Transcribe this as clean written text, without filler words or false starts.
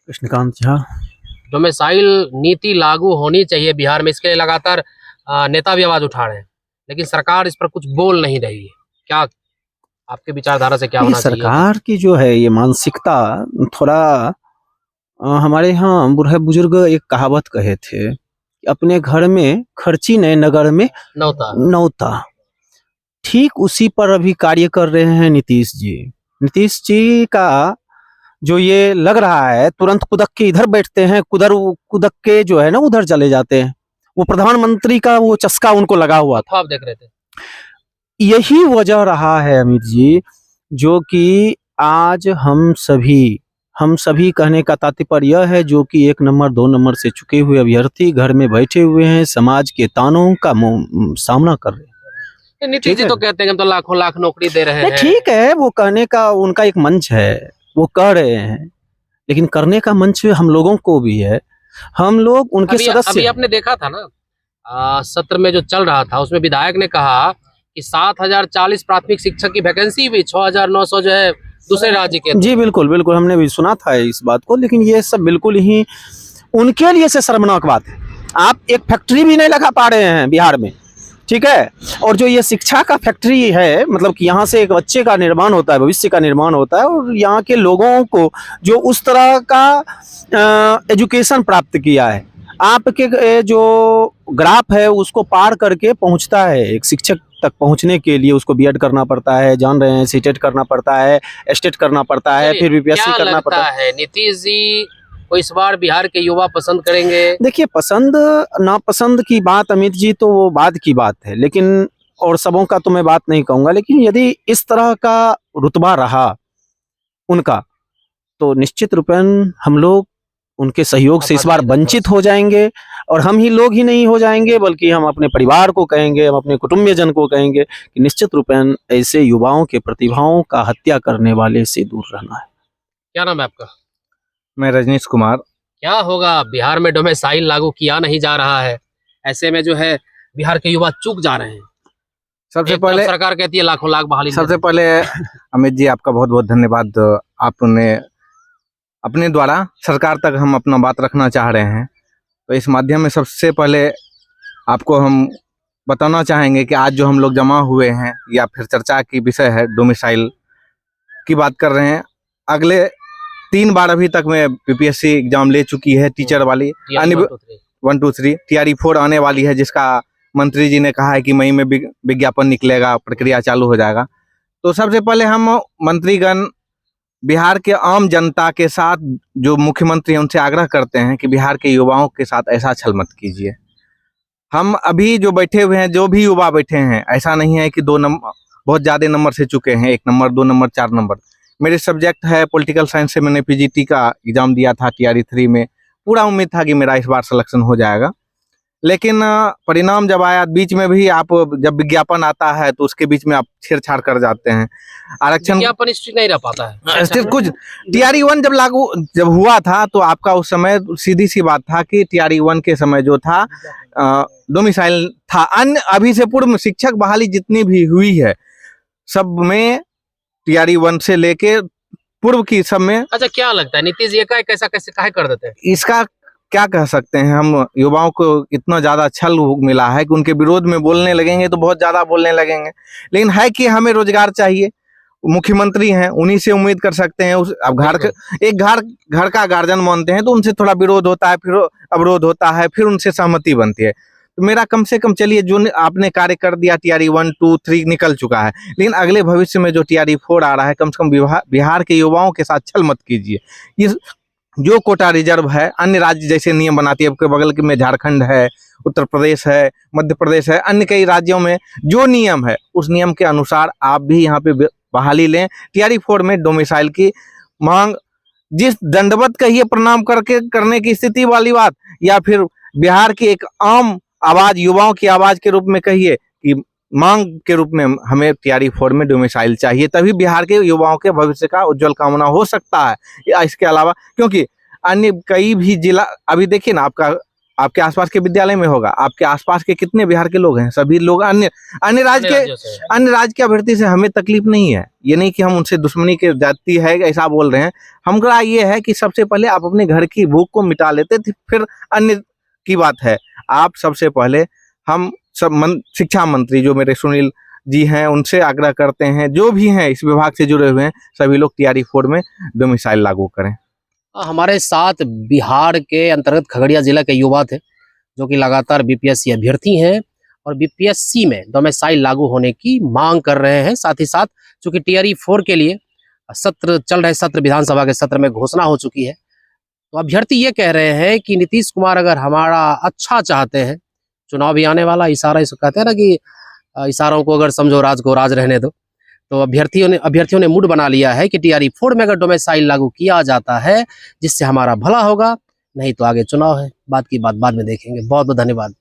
Krishnakant Jha. Domicile नीति लागू होनी चाहिए बिहार में, इसके लिए लगातार नेता भी आवाज उठा रहे हैं, लेकिन सरकार इस पर कुछ बोल नहीं रही है। क्या आपके विचारधारा से क्या ये होना चाहिए? सरकार की जो है ये मानसिकता थोड़ा हमारे यहाँ बूढ़े बुजुर्ग एक कहावत कहे थे कि अपने घर में खर्ची नए नगर में नौता नौता। ठीक उसी पर अभी कार्य कर रहे हैं नीतीश जी। नीतीश जी का जो ये लग रहा है तुरंत कुदक के इधर बैठते हैं, कुदक के जो है ना उधर चले जाते हैं। वो प्रधानमंत्री का वो चस्का उनको लगा हुआ था। आप देख रहे थे, यही वजह रहा है अमित जी, जो कि आज हम सभी कहने का तात्पर्य यह है जो कि 1 नंबर 2 नंबर से चुके हुए अभ्यर्थी घर में बैठे हुए हैं, समाज के तानों का सामना कर रहे हैं। नीतीश जी तो कहते हैं कि हम तो लाखों लाख नौकरी दे रहे हैं। ठीक है, वो कहने का उनका एक मंच है, वो कह रहे हैं, लेकिन करने का मंच हम लोगों को भी है। हम लोग उनके सदस्य। अभी आपने देखा था ना सत्र में जो चल रहा था, उसमें विधायक ने कहा कि 7040 प्राथमिक शिक्षक की वैकेंसी भी 6900 जो है दूसरे राज्य के। जी बिल्कुल बिल्कुल, हमने भी सुना था इस बात को, लेकिन ये सब बिल्कुल ही उनके लिए से शर्मनाक बात है। आप एक फैक्ट्री भी नहीं लगा पा रहे हैं बिहार में, ठीक है। और जो ये शिक्षा का फैक्ट्री है, मतलब कि यहाँ से एक बच्चे का निर्माण होता है, भविष्य का निर्माण होता है, और यहाँ के लोगों को जो उस तरह का एजुकेशन प्राप्त किया है, आपके जो ग्राफ है उसको पार करके पहुँचता है एक शिक्षक तक पहुंचने के लिए उसको बीएड करना पड़ता है, जान रहे हैं, सीटेट करना पड़ता है, एस्टेट करना पड़ता है, फिर बीपीएससी करना पड़ता है। नीतीश जी को इस बार बिहार के युवा पसंद करेंगे? देखिए, पसंद नापसंद की बात अमित जी तो वो बाद की बात है, लेकिन और सबों का तो मैं बात नहीं कहूंगा, लेकिन यदि इस तरह का रुतबा रहा उनका तो निश्चित रूपेण हम लोग उनके सहयोग से इस बार वंचित हो जाएंगे। और हम ही लोग ही नहीं हो जाएंगे, बल्कि हम अपने परिवार को कहेंगे, हम अपने कुटुंबीयजन को कहेंगे कि निश्चित रूपेण ऐसे युवाओं के प्रतिभाओं का हत्या करने वाले से दूर रहना है। क्या नाम है आपका? मैं रजनीश कुमार। क्या होगा, बिहार में डोमिसाइल लागू किया नहीं जा रहा है, ऐसे में जो है बिहार के युवा चूक जा रहे हैं। सबसे पहले सरकार कहती है लाखों लाख बहाली। सबसे पहले अमित जी आपका बहुत बहुत धन्यवाद। आपने अपने द्वारा सरकार तक हम अपना बात रखना चाह रहे हैं, तो इस माध्यम में सबसे पहले आपको हम बताना चाहेंगे कि आज जो हम लोग जमा हुए हैं या फिर चर्चा की विषय है डोमिसाइल की बात कर रहे हैं। अगले 3 बार अभी तक में बीपीएससी एग्जाम ले चुकी है टीचर वाली, 1 2 3 TRE 4 आने वाली है, जिसका मंत्री जी ने कहा है कि मई में विज्ञापन निकलेगा, प्रक्रिया चालू हो जाएगा। तो सबसे पहले हम मंत्रीगण बिहार के आम जनता के साथ जो मुख्यमंत्री हैं उनसे आग्रह करते हैं कि बिहार के युवाओं के साथ ऐसा छल मत कीजिए। हम अभी जो बैठे हुए हैं, जो भी युवा बैठे हैं, ऐसा नहीं है कि 2 नंबर बहुत ज़्यादा नंबर से चुके हैं, 1 नंबर 2 नंबर 4 नंबर। मेरे सब्जेक्ट है पॉलिटिकल साइंस से मैंने पीजीटी का एग्जाम दिया था TRE 3 में। पूरा उम्मीद था कि मेरा इस बार सिलेक्शन हो जाएगा, लेकिन परिणाम जब आया, बीच में भी आप जब विज्ञापन आता है तो उसके बीच में आप छेड़छाड़ कर जाते हैं। आरक्षण विज्ञापन स्ट्रिक्ट नहीं रह पाता है। कुछ TRE 1 जब हुआ था तो आपका उस समय सीधी सी बात था कि TRE 1 के समय जो था डोमिसाइल था। अन्य अभी से पूर्व शिक्षक बहाली जितनी भी हुई है सब में TRE 1 से लेके पूर्व की सब में। अच्छा, क्या लगता है नीतीश जी का कैसा कैसे काहे कर देते हैं? इसका क्या कह सकते हैं, हम युवाओं को इतना ज्यादा छल मिला है कि उनके विरोध में बोलने लगेंगे तो बहुत ज्यादा बोलने लगेंगे, लेकिन है कि हमें रोजगार चाहिए। मुख्यमंत्री हैं, उन्हीं से उम्मीद कर सकते हैं। अब घर का गार्जियन मानते हैं तो उनसे थोड़ा विरोध होता है, फिर अवरोध होता है, फिर उनसे सहमति बनती है। तो मेरा कम से कम चलिए जो आपने कार्य कर दिया, TRE 1 2 3 निकल चुका है, लेकिन अगले भविष्य में जो TRE 4 आ रहा है, कम से कम बिहार के युवाओं के साथ छल मत कीजिए। ये जो कोटा रिजर्व है, अन्य राज्य जैसे नियम बनाती है, आपके बगल में झारखंड है, उत्तर प्रदेश है, मध्य प्रदेश है, अन्य कई राज्यों में जो नियम है उस नियम के अनुसार आप भी यहाँ पे बहाली लें। TRE 4 में डोमिसाइल की मांग जिस दंडवत कहिए प्रणाम करने की स्थिति वाली बात, या फिर बिहार की एक आम आवाज, युवाओं की आवाज के रूप में कहिए कि मांग के रूप में हमें TRE 4 में डोमिसाइल चाहिए, तभी बिहार के युवाओं के भविष्य का उज्जवल कामना हो सकता है। या इसके अलावा क्योंकि अन्य कई भी जिला, अभी देखिए ना, आपका आपके आसपास के विद्यालय में होगा। आपके आसपास के कितने बिहार के लोग हैं, सभी लोग अन्य अन्य राज्य राज्यों से। के अन्य राज्य के अभ्यर्थी से हमें तकलीफ नहीं है। ये नहीं कि हम उनसे दुश्मनी के जाती है ऐसा बोल रहे हैं। हमका ये है कि सबसे पहले आप अपने घर की भूख को मिटा लेते थे, फिर अन्य की बात है। आप सबसे पहले हम सब शिक्षा मंत्री जो मेरे सुनील जी हैं उनसे आग्रह करते हैं, जो भी हैं इस विभाग से जुड़े हुए हैं, सभी लोग TRE 4 में डोमिसाइल लागू करें। हमारे साथ बिहार के अंतर्गत खगड़िया जिला के युवा थे जो कि लगातार BPSC अभ्यर्थी हैं और BPSC में डोमिसाइल लागू होने की मांग कर रहे हैं। साथ ही साथ चूंकि TRE 4 के लिए सत्र चल रहे, सत्र विधानसभा के सत्र में घोषणा हो चुकी है, तो अभ्यर्थी ये कह रहे हैं कि नीतीश कुमार अगर हमारा अच्छा चाहते हैं, चुनाव भी आने वाला, इशारा इसको कहते हैं ना कि इशारों को अगर समझो राज को राज रहने दो, तो अभ्यर्थियों ने मूड बना लिया है कि TRE 4 में अगर डोमिसाइल लागू किया जाता है जिससे हमारा भला होगा, नहीं तो आगे चुनाव है। बात की बात बाद में देखेंगे। बहुत बहुत धन्यवाद।